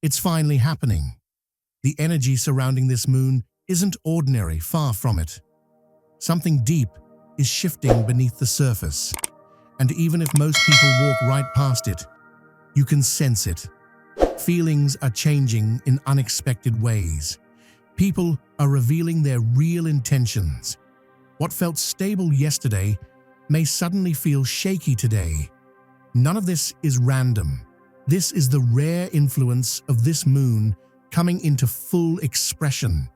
It's finally happening. The energy surrounding this moon isn't ordinary, far from it. Something deep is shifting beneath the surface, and even if most people walk right past it, you can sense it. Feelings are changing in unexpected ways. People are revealing their real intentions. What felt stable yesterday may suddenly feel shaky today. None of this is random. This is the rare influence of this moon coming into full expression.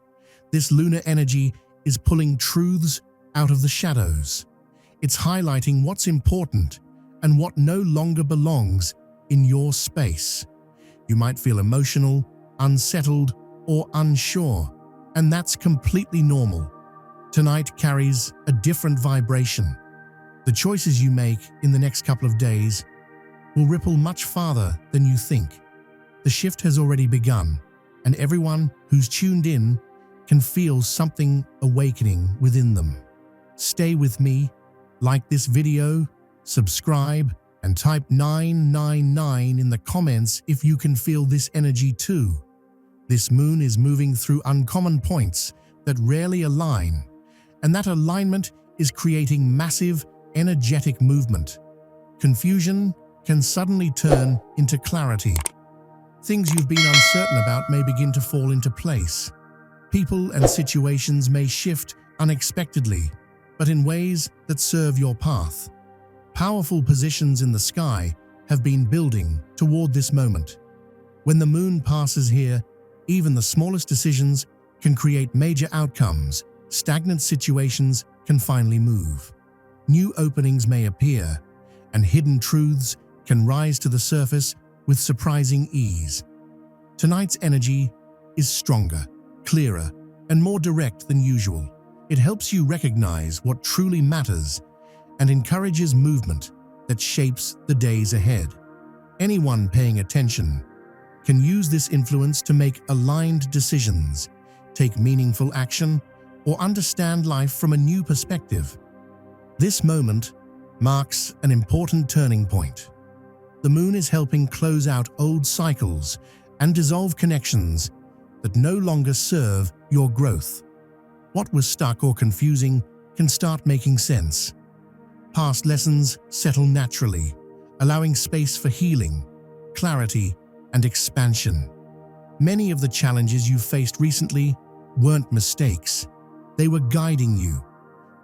This lunar energy is pulling truths out of the shadows. It's highlighting what's important and what no longer belongs in your space. You might feel emotional, unsettled, or unsure, and that's completely normal. Tonight carries a different vibration. The choices you make in the next couple of days will ripple much farther than you think. The shift has already begun, and everyone who's tuned in can feel something awakening within them. Stay with me, like this video, subscribe, and type 999 in the comments if you can feel this energy too. This moon is moving through uncommon points that rarely align, and that alignment is creating massive, energetic movement. Confusion can suddenly turn into clarity. Things you've been uncertain about may begin to fall into place. People and situations may shift unexpectedly, but in ways that serve your path. Powerful positions in the sky have been building toward this moment. When the moon passes here, even the smallest decisions can create major outcomes. Stagnant situations can finally move. New openings may appear, and hidden truths can rise to the surface with surprising ease. Tonight's energy is stronger, clearer, and more direct than usual. It helps you recognize what truly matters and encourages movement that shapes the days ahead. Anyone paying attention can use this influence to make aligned decisions, take meaningful action, or understand life from a new perspective. This moment marks an important turning point. The moon is helping close out old cycles and dissolve connections that no longer serve your growth. What was stuck or confusing can start making sense. Past lessons settle naturally, allowing space for healing, clarity, and expansion. Many of the challenges you faced recently weren't mistakes. They were guiding you.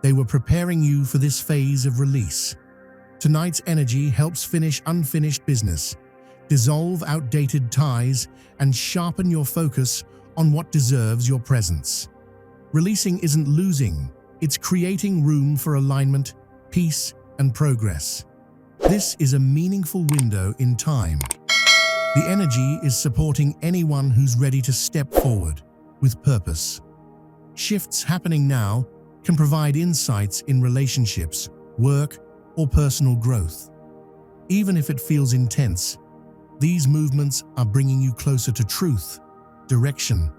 They were preparing you for this phase of release. Tonight's energy helps finish unfinished business, dissolve outdated ties, and sharpen your focus on what deserves your presence. Releasing isn't losing, it's creating room for alignment, peace, and progress. This is a meaningful window in time. The energy is supporting anyone who's ready to step forward with purpose. Shifts happening now can provide insights in relationships, work, or personal growth. Even if it feels intense, these movements are bringing you closer to truth, direction,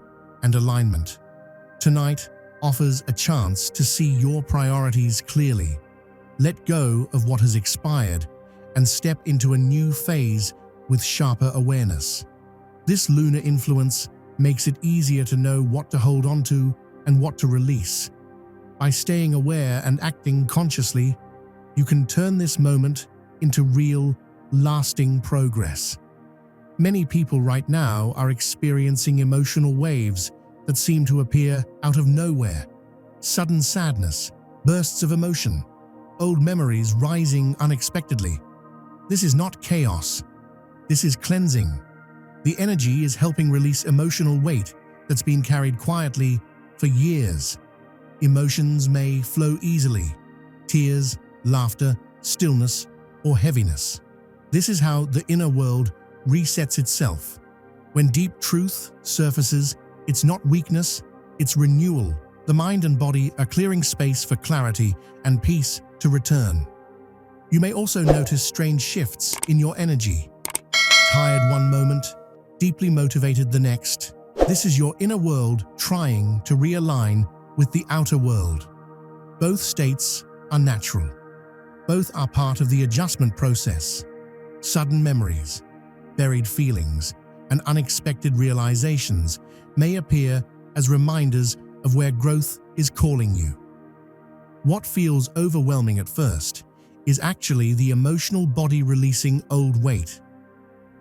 and alignment. Tonight offers a chance to see your priorities clearly, let go of what has expired, and step into a new phase with sharper awareness. This lunar influence makes it easier to know what to hold on to and what to release. By staying aware and acting consciously, you can turn this moment into real, lasting progress. Many people right now are experiencing emotional waves that seem to appear out of nowhere. Sudden sadness, bursts of emotion, old memories rising unexpectedly. This is not chaos. This is cleansing. The energy is helping release emotional weight that's been carried quietly for years. Emotions may flow easily: tears, laughter, stillness, or heaviness. This is how the inner world resets itself. When deep truth surfaces, it's not weakness, it's renewal. The mind and body are clearing space for clarity and peace to return. You may also notice strange shifts in your energy. Tired one moment, deeply motivated the next. This is your inner world trying to realign with the outer world. Both states are natural. Both are part of the adjustment process. Sudden memories, buried feelings, and unexpected realizations may appear as reminders of where growth is calling you. What feels overwhelming at first is actually the emotional body releasing old weight.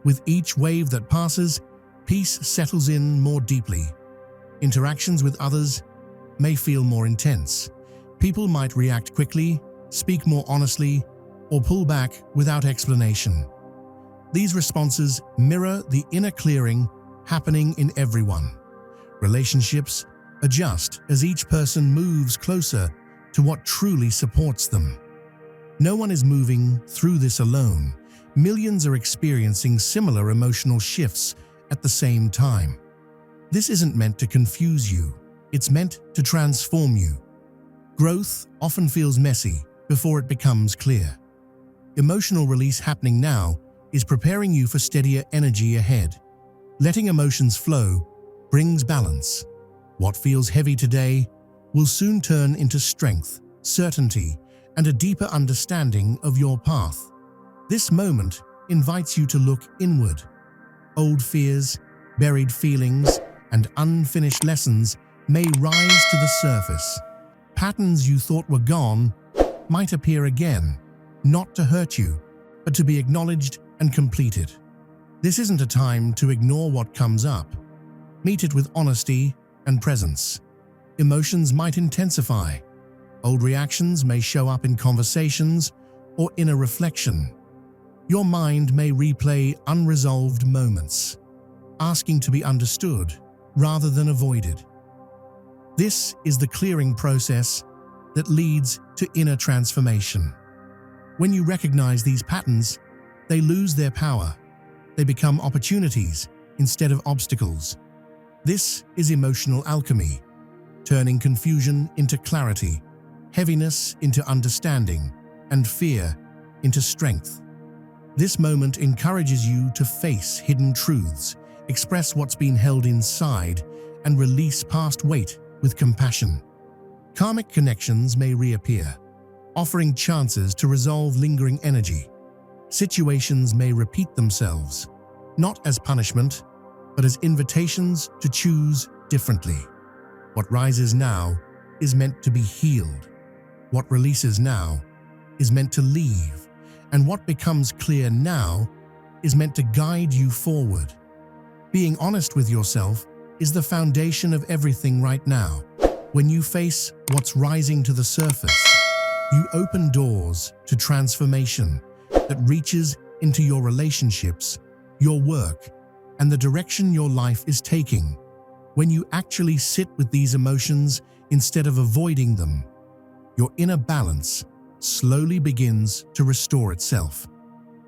With each wave that passes, peace settles in more deeply. Interactions with others may feel more intense. People might react quickly, speak more honestly, or pull back without explanation. These responses mirror the inner clearing happening in everyone. Relationships adjust as each person moves closer to what truly supports them. No one is moving through this alone. Millions are experiencing similar emotional shifts at the same time. This isn't meant to confuse you. It's meant to transform you. Growth often feels messy before it becomes clear. Emotional release happening now is preparing you for steadier energy ahead. Letting emotions flow brings balance. What feels heavy today will soon turn into strength, certainty, and a deeper understanding of your path. This moment invites you to look inward. Old fears, buried feelings, and unfinished lessons may rise to the surface. Patterns you thought were gone might appear again, not to hurt you, but to be acknowledged and completed. This isn't a time to ignore what comes up. Meet it with honesty and presence. Emotions might intensify. Old reactions may show up in conversations or inner reflection. Your mind may replay unresolved moments, asking to be understood rather than avoided. This is the clearing process that leads to inner transformation. When you recognize these patterns, they lose their power. They become opportunities instead of obstacles. This is emotional alchemy, turning confusion into clarity, heaviness into understanding, and fear into strength. This moment encourages you to face hidden truths, express what's been held inside, and release past weight with compassion. Karmic connections may reappear, offering chances to resolve lingering energy. Situations may repeat themselves, not as punishment, but as invitations to choose differently. What rises now is meant to be healed. What releases now is meant to leave, and what becomes clear now is meant to guide you forward. Being honest with yourself is the foundation of everything right now. When you face what's rising to the surface, you open doors to transformation that reaches into your relationships, your work, and the direction your life is taking. When you actually sit with these emotions instead of avoiding them, your inner balance slowly begins to restore itself.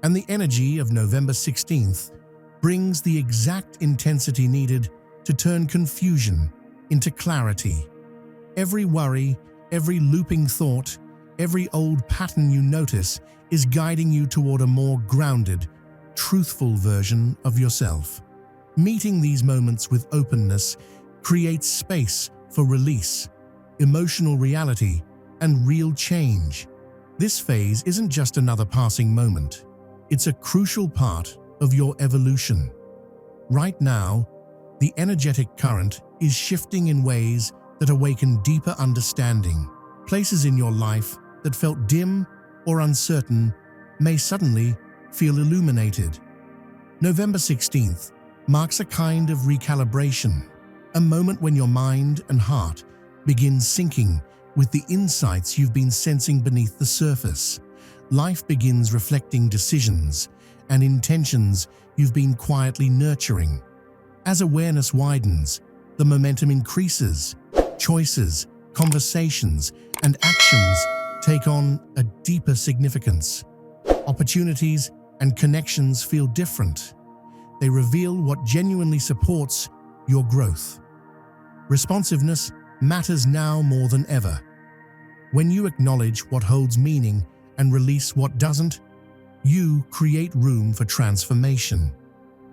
And the energy of November 16th brings the exact intensity needed to turn confusion into clarity. Every worry, every looping thought, every old pattern you notice is guiding you toward a more grounded, truthful version of yourself. Meeting these moments with openness creates space for release, emotional reality, and real change. This phase isn't just another passing moment. It's a crucial part of your evolution. Right now, the energetic current is shifting in ways that awaken deeper understanding. Places in your life that felt dim or uncertain may suddenly feel illuminated. November 16th marks a kind of recalibration, a moment when your mind and heart begin syncing with the insights you've been sensing beneath the surface. Life begins reflecting decisions and intentions you've been quietly nurturing. As awareness widens, the momentum increases. Choices, conversations, and actions take on a deeper significance. Opportunities and connections feel different. They reveal what genuinely supports your growth. Responsiveness matters now more than ever. When you acknowledge what holds meaning and release what doesn't, you create room for transformation.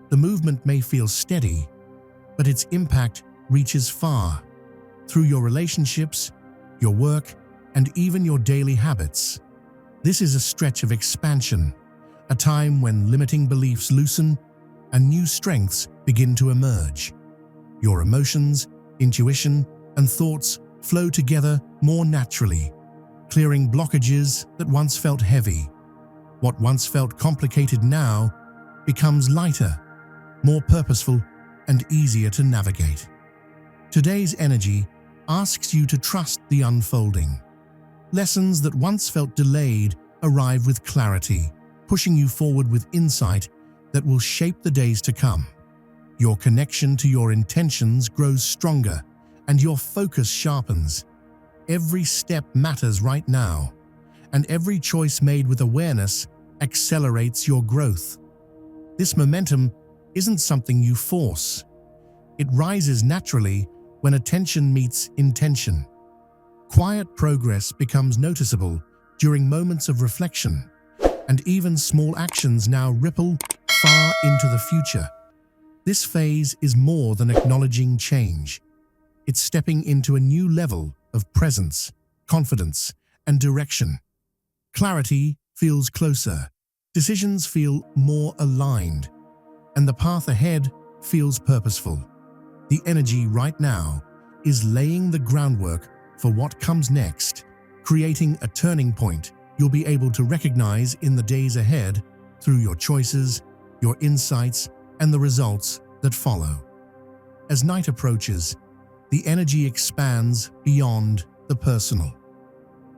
The movement may feel steady, but its impact reaches far. Through your relationships, your work, and even your daily habits. This is a stretch of expansion, a time when limiting beliefs loosen and new strengths begin to emerge. Your emotions, intuition, and thoughts flow together more naturally, clearing blockages that once felt heavy. What once felt complicated now becomes lighter, more purposeful, and easier to navigate. Today's energy asks you to trust the unfolding. Lessons that once felt delayed arrive with clarity, pushing you forward with insight that will shape the days to come. Your connection to your intentions grows stronger, and your focus sharpens. Every step matters right now, and every choice made with awareness accelerates your growth. This momentum isn't something you force. It rises naturally when attention meets intention. Quiet progress becomes noticeable during moments of reflection, and even small actions now ripple far into the future. This phase is more than acknowledging change. It's stepping into a new level of presence, confidence, and direction. Clarity feels closer, decisions feel more aligned, and the path ahead feels purposeful. The energy right now is laying the groundwork for what comes next, creating a turning point you'll be able to recognize in the days ahead through your choices, your insights, and the results that follow. As night approaches, the energy expands beyond the personal.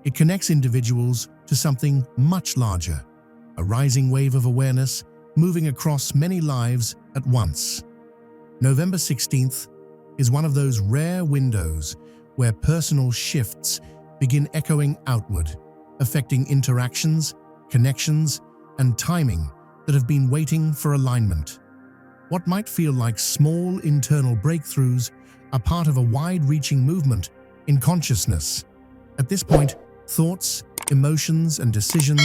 It connects individuals to something much larger, a rising wave of awareness moving across many lives at once. November 16th is one of those rare windows where personal shifts begin echoing outward, affecting interactions, connections, and timing that have been waiting for alignment. What might feel like small internal breakthroughs are part of a wide-reaching movement in consciousness. At this point, thoughts, emotions, and decisions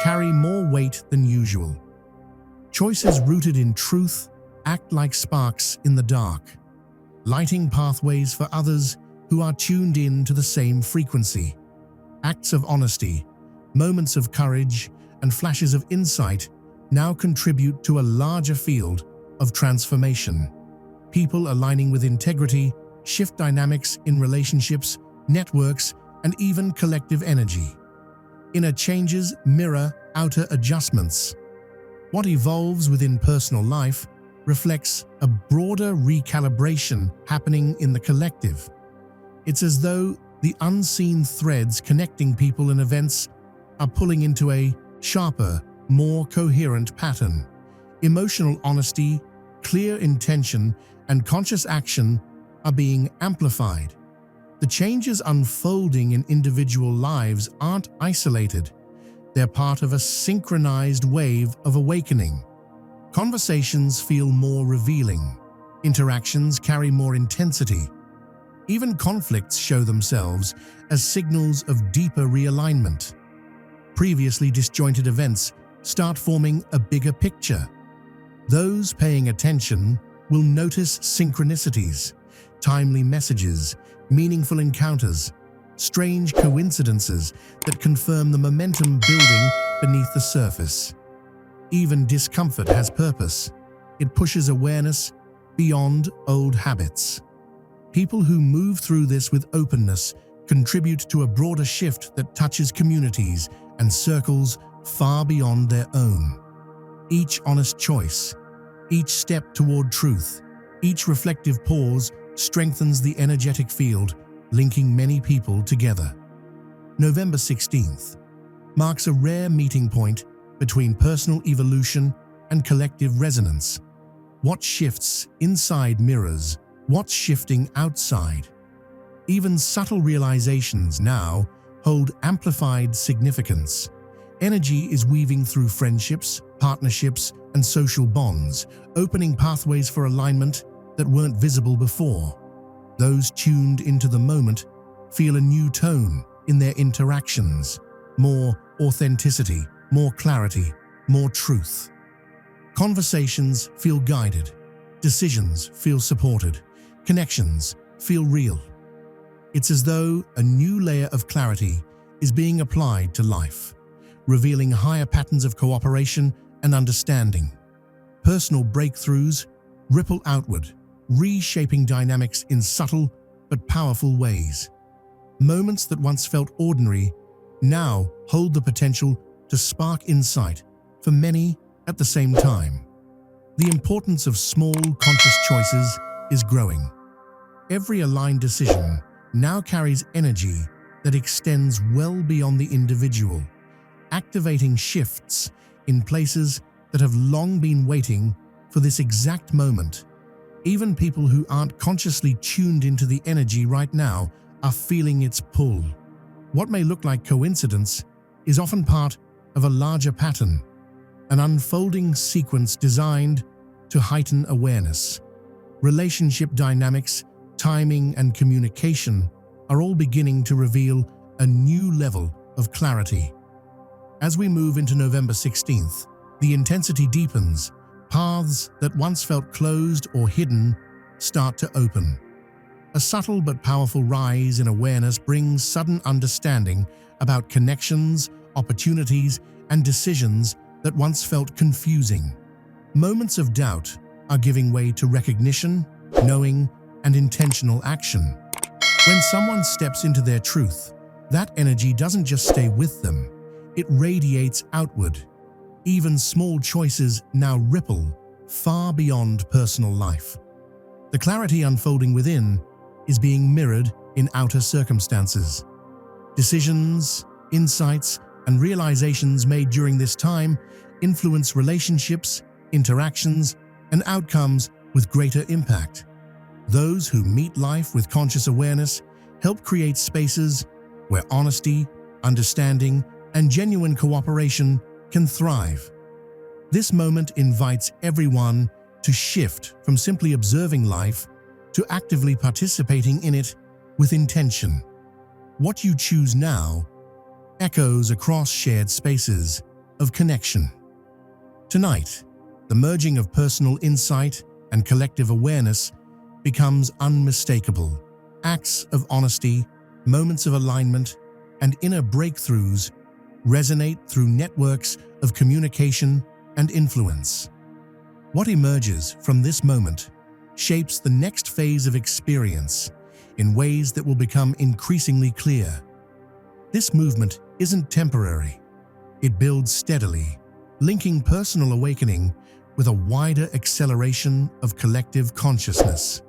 carry more weight than usual. Choices rooted in truth act like sparks in the dark, lighting pathways for others who are tuned in to the same frequency. Acts of honesty, moments of courage, and flashes of insight now contribute to a larger field of transformation. People aligning with integrity shift dynamics in relationships, networks, and even collective energy. Inner changes mirror outer adjustments. What evolves within personal life reflects a broader recalibration happening in the collective. It's as though the unseen threads connecting people and events are pulling into a sharper, more coherent pattern. Emotional honesty, clear intention, and conscious action are being amplified. The changes unfolding in individual lives aren't isolated. They're part of a synchronized wave of awakening. Conversations feel more revealing. Interactions carry more intensity. Even conflicts show themselves as signals of deeper realignment. Previously disjointed events start forming a bigger picture. Those paying attention will notice synchronicities, timely messages, meaningful encounters, strange coincidences that confirm the momentum building beneath the surface. Even discomfort has purpose. It pushes awareness beyond old habits. People who move through this with openness contribute to a broader shift that touches communities and circles far beyond their own. Each honest choice, each step toward truth, each reflective pause strengthens the energetic field, linking many people together. November 16th marks a rare meeting point between personal evolution and collective resonance. What shifts inside mirrors what's shifting outside. Even subtle realizations now hold amplified significance. Energy is weaving through friendships, partnerships, and social bonds, opening pathways for alignment that weren't visible before. Those tuned into the moment feel a new tone in their interactions, more authenticity, more clarity, more truth. Conversations feel guided, decisions feel supported, connections feel real. It's as though a new layer of clarity is being applied to life, revealing higher patterns of cooperation and understanding. Personal breakthroughs ripple outward, reshaping dynamics in subtle but powerful ways. Moments that once felt ordinary now hold the potential to spark insight for many at the same time. The importance of small, conscious choices is growing. Every aligned decision now carries energy that extends well beyond the individual, activating shifts in places that have long been waiting for this exact moment. Even people who aren't consciously tuned into the energy right now are feeling its pull. What may look like coincidence is often part of a larger pattern, an unfolding sequence designed to heighten awareness. Relationship dynamics, timing, and communication are all beginning to reveal a new level of clarity. As we move into November 16th, the intensity deepens. Paths that once felt closed or hidden start to open. A subtle but powerful rise in awareness brings sudden understanding about connections, opportunities, and decisions that once felt confusing. Moments of doubt are giving way to recognition, knowing, and intentional action. When someone steps into their truth, that energy doesn't just stay with them, it radiates outward. Even small choices now ripple far beyond personal life. The clarity unfolding within is being mirrored in outer circumstances. Decisions, insights, and realizations made during this time influence relationships, interactions, and outcomes with greater impact. Those who meet life with conscious awareness help create spaces where honesty, understanding, and genuine cooperation can thrive. This moment invites everyone to shift from simply observing life to actively participating in it with intention. What you choose now echoes across shared spaces of connection. Tonight, the merging of personal insight and collective awareness becomes unmistakable. Acts of honesty, moments of alignment, and inner breakthroughs resonate through networks of communication and influence. What emerges from this moment shapes the next phase of experience in ways that will become increasingly clear. This movement isn't temporary. It builds steadily, linking personal awakening with a wider acceleration of collective consciousness.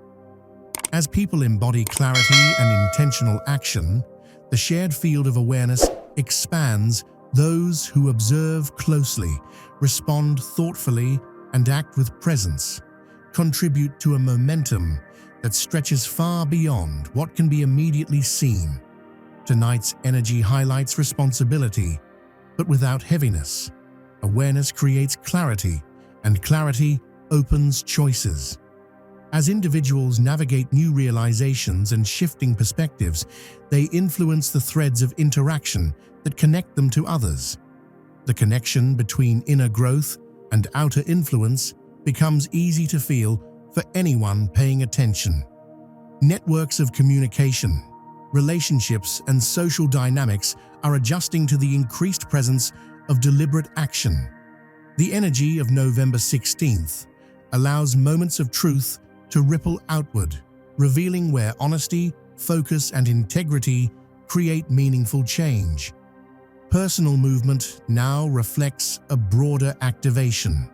As people embody clarity and intentional action, the shared field of awareness expands. Those who observe closely, respond thoughtfully, and act with presence contribute to a momentum that stretches far beyond what can be immediately seen. Tonight's energy highlights responsibility, but without heaviness. Awareness creates clarity, and clarity opens choices. As individuals navigate new realizations and shifting perspectives, they influence the threads of interaction that connect them to others. The connection between inner growth and outer influence becomes easy to feel for anyone paying attention. Networks of communication, relationships, and social dynamics are adjusting to the increased presence of deliberate action. The energy of November 16th allows moments of truth to ripple outward, revealing where honesty, focus, and integrity create meaningful change. Personal movement now reflects a broader activation,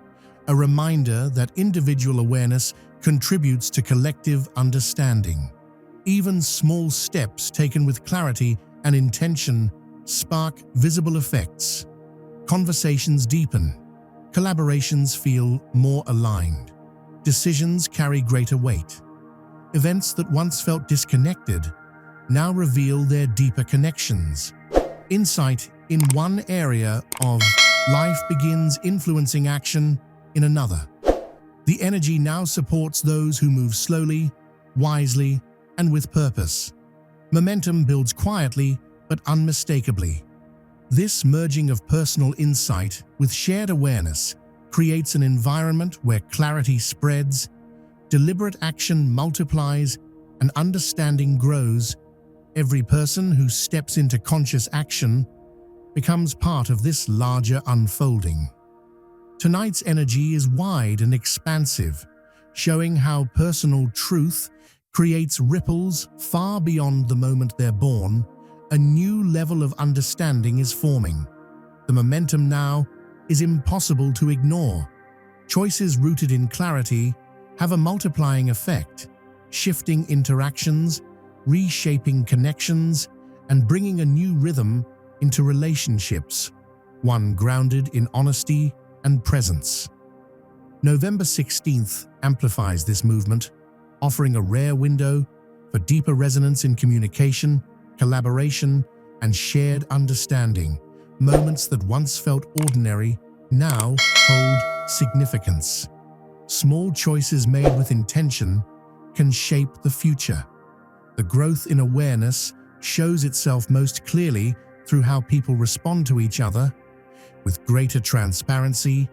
a reminder that individual awareness contributes to collective understanding. Even small steps taken with clarity and intention spark visible effects. Conversations deepen, collaborations feel more aligned, decisions carry greater weight. Events that once felt disconnected now reveal their deeper connections. Insight in one area of life begins influencing action in another. The energy now supports those who move slowly, wisely, and with purpose. Momentum builds quietly but unmistakably. This merging of personal insight with shared awareness creates an environment where clarity spreads, deliberate action multiplies, and understanding grows. Every person who steps into conscious action becomes part of this larger unfolding. Tonight's energy is wide and expansive, showing how personal truth creates ripples far beyond the moment they're born. A new level of understanding is forming. The momentum now is impossible to ignore. Choices rooted in clarity have a multiplying effect, shifting interactions, reshaping connections, and bringing a new rhythm into relationships, one grounded in honesty and presence. November 16th amplifies this movement, offering a rare window for deeper resonance in communication, collaboration, and shared understanding. Moments that once felt ordinary now hold significance. Small choices made with intention can shape the future. The growth in awareness shows itself most clearly through how people respond to each other, with greater transparency,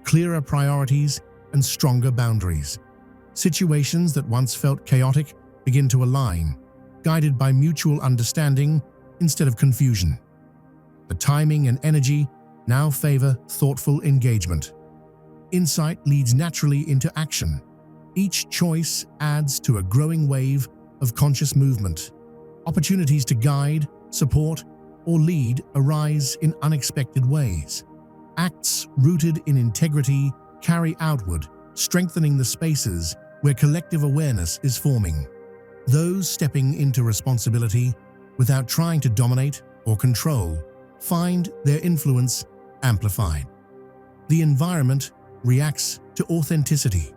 clearer priorities, and stronger boundaries. Situations that once felt chaotic begin to align, guided by mutual understanding instead of confusion. The timing and energy now favor thoughtful engagement. Insight leads naturally into action. Each choice adds to a growing wave of conscious movement. Opportunities to guide, support, or lead arise in unexpected ways. Acts rooted in integrity carry outward, strengthening the spaces where collective awareness is forming. Those stepping into responsibility without trying to dominate or control find their influence amplified. The environment reacts to authenticity.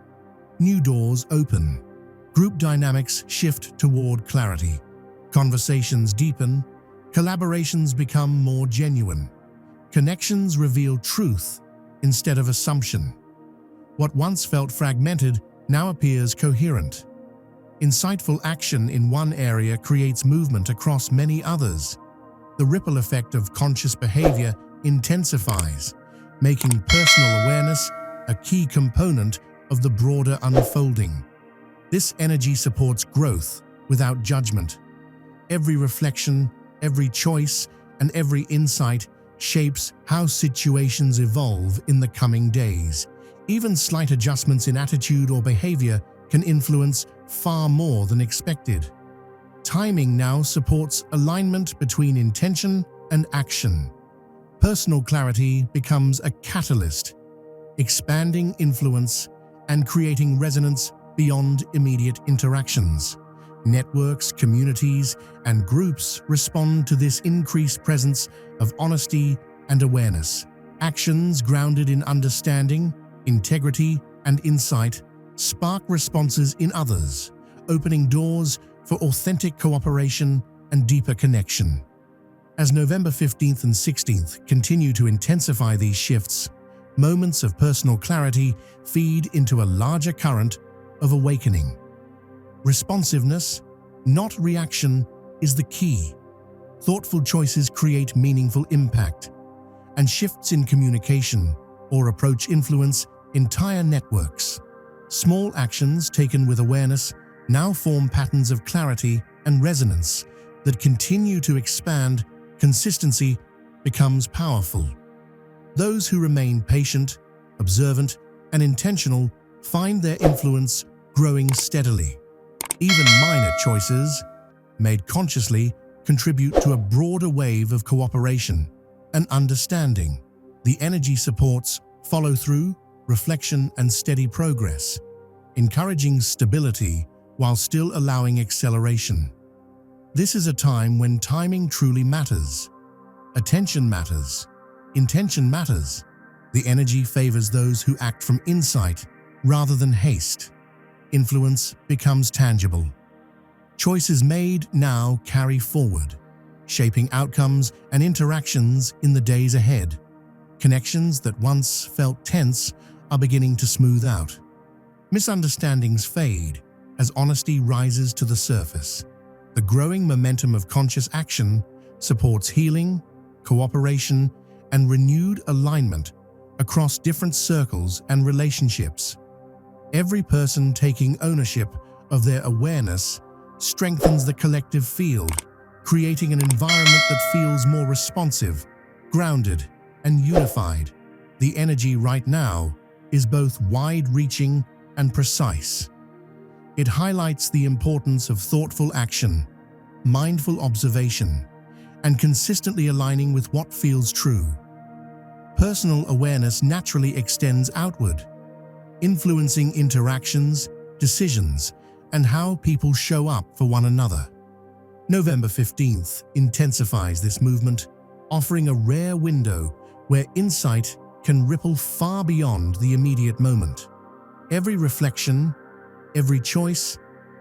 New doors open. Group dynamics shift toward clarity. Conversations deepen. Collaborations become more genuine. Connections reveal truth instead of assumption. What once felt fragmented now appears coherent. Insightful action in one area creates movement across many others. The ripple effect of conscious behavior intensifies, making personal awareness a key component of the broader unfolding. This energy supports growth without judgment. Every reflection, every choice, and every insight shapes how situations evolve in the coming days. Even slight adjustments in attitude or behavior can influence far more than expected. Timing now supports alignment between intention and action. Personal clarity becomes a catalyst, expanding influence and creating resonance beyond immediate interactions. Networks, communities, and groups respond to this increased presence of honesty and awareness. Actions grounded in understanding, integrity, and insight spark responses in others, opening doors for authentic cooperation and deeper connection. As November 15th and 16th continue to intensify these shifts, moments of personal clarity feed into a larger current of awakening. Responsiveness, not reaction, is the key. Thoughtful choices create meaningful impact, and shifts in communication or approach influence entire networks. Small actions taken with awareness now form patterns of clarity and resonance that continue to expand. Consistency becomes powerful. Those who remain patient, observant, and intentional find their influence growing steadily. Even minor choices, made consciously, contribute to a broader wave of cooperation and understanding. The energy supports follow-through, reflection, and steady progress, encouraging stability while still allowing acceleration. This is a time when timing truly matters. Attention matters. Intention matters. The energy favors those who act from insight rather than haste. Influence becomes tangible. Choices made now carry forward, shaping outcomes and interactions in the days ahead. Connections that once felt tense are beginning to smooth out. Misunderstandings fade as honesty rises to the surface. The growing momentum of conscious action supports healing, cooperation, and renewed alignment across different circles and relationships. Every person taking ownership of their awareness strengthens the collective field, creating an environment that feels more responsive, grounded, and unified. The energy right now is both wide-reaching and precise. It highlights the importance of thoughtful action, mindful observation, and consistently aligning with what feels true. Personal awareness naturally extends outward, influencing interactions, decisions, and how people show up for one another. November 15th intensifies this movement, offering a rare window where insight can ripple far beyond the immediate moment. Every reflection, every choice,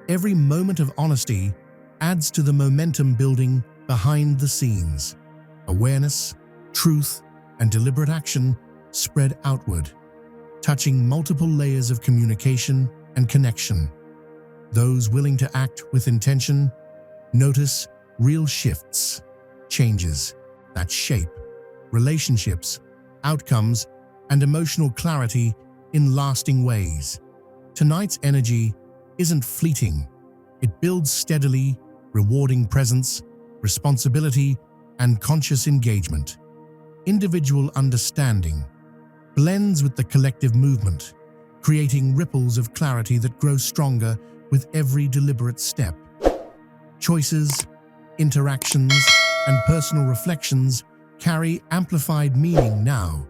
every moment of honesty adds to the momentum building behind the scenes. Awareness, truth, and deliberate action spread outward, touching multiple layers of communication and connection. Those willing to act with intention notice real shifts, changes that shape relationships, outcomes, and emotional clarity in lasting ways. Tonight's energy isn't fleeting. It builds steadily, rewarding presence, responsibility, and conscious engagement. Individual understanding blends with the collective movement, creating ripples of clarity that grow stronger with every deliberate step. Choices, interactions, and personal reflections carry amplified meaning now,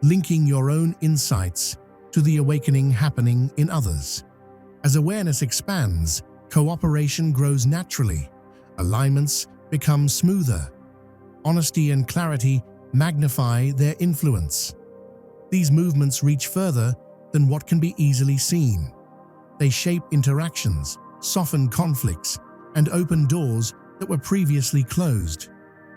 linking your own insights to the awakening happening in others. As awareness expands, cooperation grows naturally, alignments become smoother, honesty and clarity magnify their influence. These movements reach further than what can be easily seen. They shape interactions, soften conflicts, and open doors that were previously closed.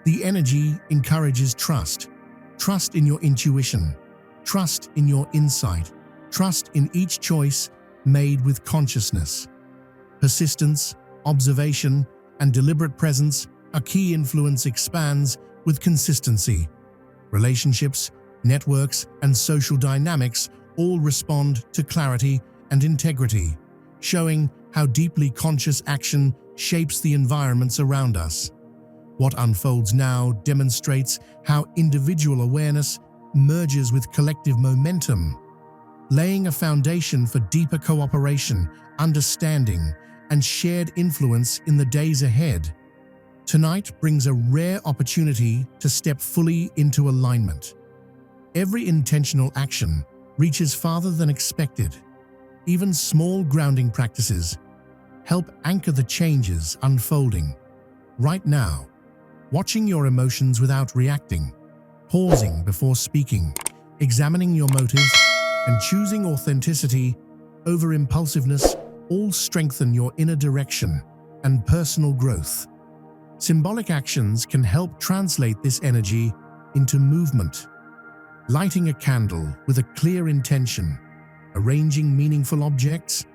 The energy encourages trust. Trust in your intuition. Trust in your insight. Trust in each choice made with consciousness. Persistence, observation, and deliberate presence a key influence expands with consistency. Relationships, networks, and social dynamics all respond to clarity and integrity, showing how deeply conscious action shapes the environments around us. What unfolds now demonstrates how individual awareness merges with collective momentum, laying a foundation for deeper cooperation, understanding, and shared influence in the days ahead. Tonight brings a rare opportunity to step fully into alignment. Every intentional action reaches farther than expected. Even small grounding practices help anchor the changes unfolding. Right now, watching your emotions without reacting, pausing before speaking, examining your motives, and choosing authenticity over impulsiveness all strengthen your inner direction and personal growth. Symbolic actions can help translate this energy into movement. Lighting a candle with a clear intention, arranging meaningful objects,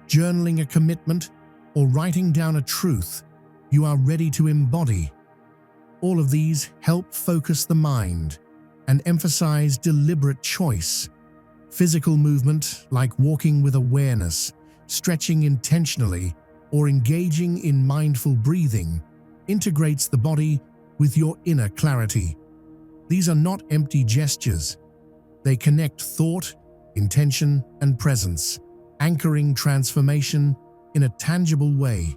journaling a commitment, or writing down a truth you are ready to embody. All of these help focus the mind and emphasize deliberate choice. Physical movement, like walking with awareness, stretching intentionally, or engaging in mindful breathing, integrates the body with your inner clarity. These are not empty gestures. They connect thought, intention, and presence, anchoring transformation in a tangible way.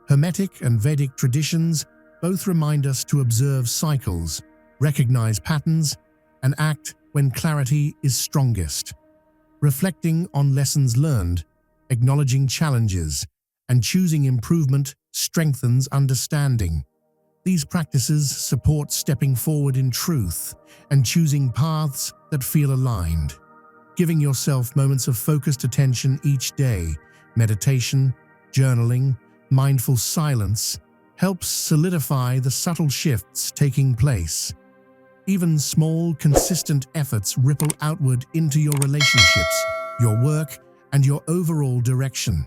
Hermetic and Vedic traditions both remind us to observe cycles, recognize patterns, and act when clarity is strongest. Reflecting on lessons learned, acknowledging challenges, and choosing improvement strengthens understanding. These practices support stepping forward in truth and choosing paths that feel aligned. Giving yourself moments of focused attention each day, meditation, journaling, mindful silence, helps solidify the subtle shifts taking place. Even small, consistent efforts ripple outward into your relationships, your work, and your overall direction.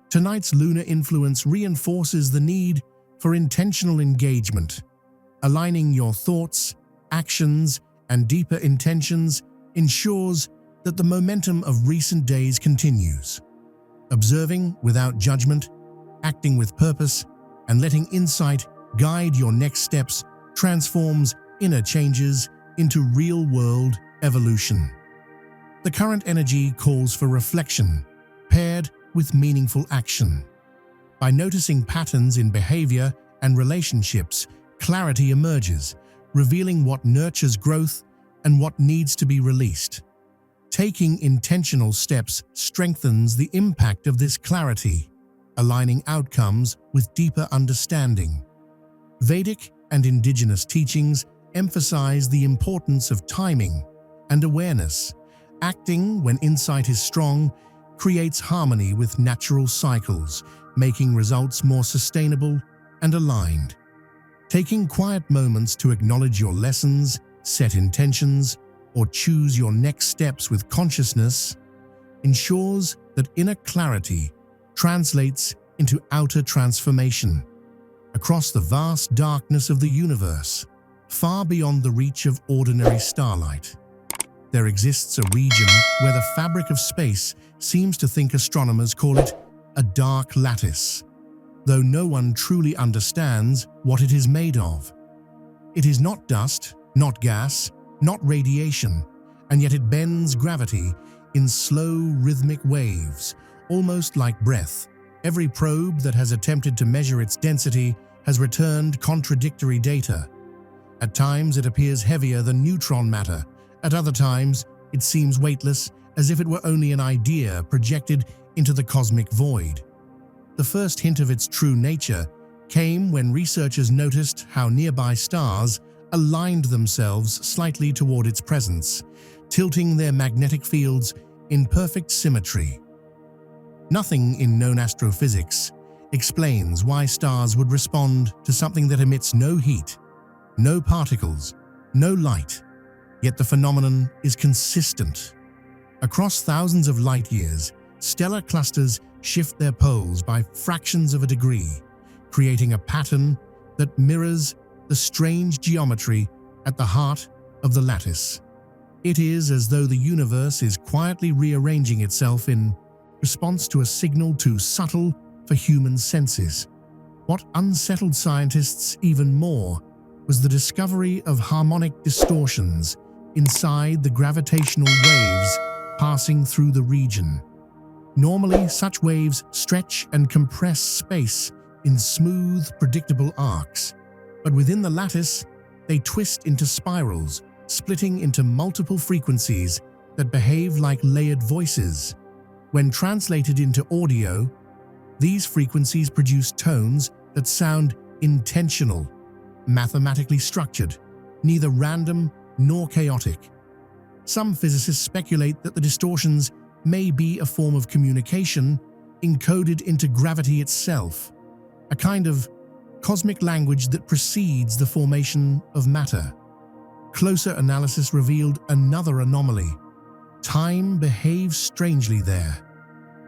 Tonight's lunar influence reinforces the need for intentional engagement. Aligning your thoughts, actions, and deeper intentions ensures that the momentum of recent days continues. Observing without judgment, acting with purpose, and letting insight guide your next steps transforms inner changes into real-world evolution. The current energy calls for reflection, paired with meaningful action. By noticing patterns in behavior and relationships, clarity emerges, revealing what nurtures growth and what needs to be released. Taking intentional steps strengthens the impact of this clarity, aligning outcomes with deeper understanding. Vedic and indigenous teachings emphasize the importance of timing and awareness. Acting when insight is strong creates harmony with natural cycles, making results more sustainable and aligned. Taking quiet moments to acknowledge your lessons, set intentions, or choose your next steps with consciousness ensures that inner clarity translates into outer transformation. Across the vast darkness of the universe, far beyond the reach of ordinary starlight, there exists a region where the fabric of space seems to think astronomers call it a dark lattice, though no one truly understands what it is made of. It is not dust, not gas, not radiation, and yet it bends gravity in slow, rhythmic waves, almost like breath. Every probe that has attempted to measure its density has returned contradictory data. At times it appears heavier than neutron matter. At other times, it seems weightless, as if it were only an idea projected into the cosmic void. The first hint of its true nature came when researchers noticed how nearby stars aligned themselves slightly toward its presence, tilting their magnetic fields in perfect symmetry. Nothing in known astrophysics explains why stars would respond to something that emits no heat, no particles, no light, yet the phenomenon is consistent. Across thousands of light years, stellar clusters shift their poles by fractions of a degree, creating a pattern that mirrors the strange geometry at the heart of the lattice. It is as though the universe is quietly rearranging itself in response to a signal too subtle for human senses. What unsettled scientists even more was the discovery of harmonic distortions inside the gravitational waves passing through the region. Normally, such waves stretch and compress space in smooth, predictable arcs, but within the lattice, they twist into spirals, splitting into multiple frequencies that behave like layered voices. When translated into audio, these frequencies produce tones that sound intentional, mathematically structured, neither random nor chaotic. Some physicists speculate that the distortions may be a form of communication encoded into gravity itself, a kind of cosmic language that precedes the formation of matter. Closer analysis revealed another anomaly. Time behaves strangely there,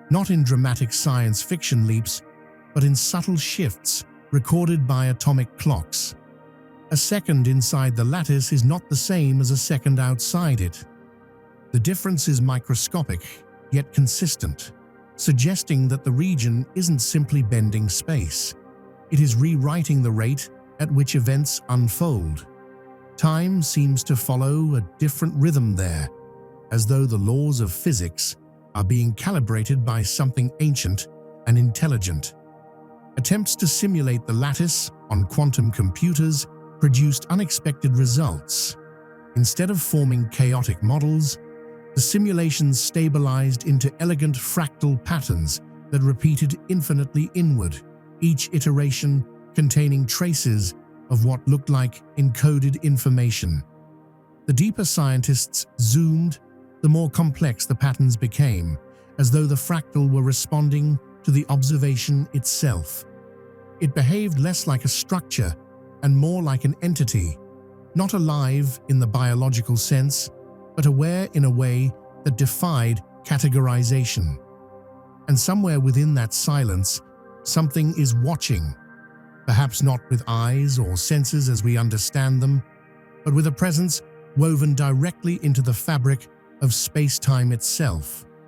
not in dramatic science fiction leaps, but in subtle shifts recorded by atomic clocks. A second inside the lattice is not the same as a second outside it. The difference is microscopic, yet consistent, suggesting that the region isn't simply bending space. It is rewriting the rate at which events unfold. Time seems to follow a different rhythm there, as though the laws of physics are being calibrated by something ancient and intelligent. Attempts to simulate the lattice on quantum computers produced unexpected results. Instead of forming chaotic models, the simulations stabilized into elegant fractal patterns that repeated infinitely inward, each iteration containing traces of what looked like encoded information. The deeper scientists zoomed, the more complex the patterns became, as though the fractal were responding to the observation itself. It behaved less like a structure and more like an entity, not alive in the biological sense, but aware in a way that defied categorization. And somewhere within that silence, something is watching, perhaps not with eyes or senses as we understand them, but with a presence woven directly into the fabric of space-time itself.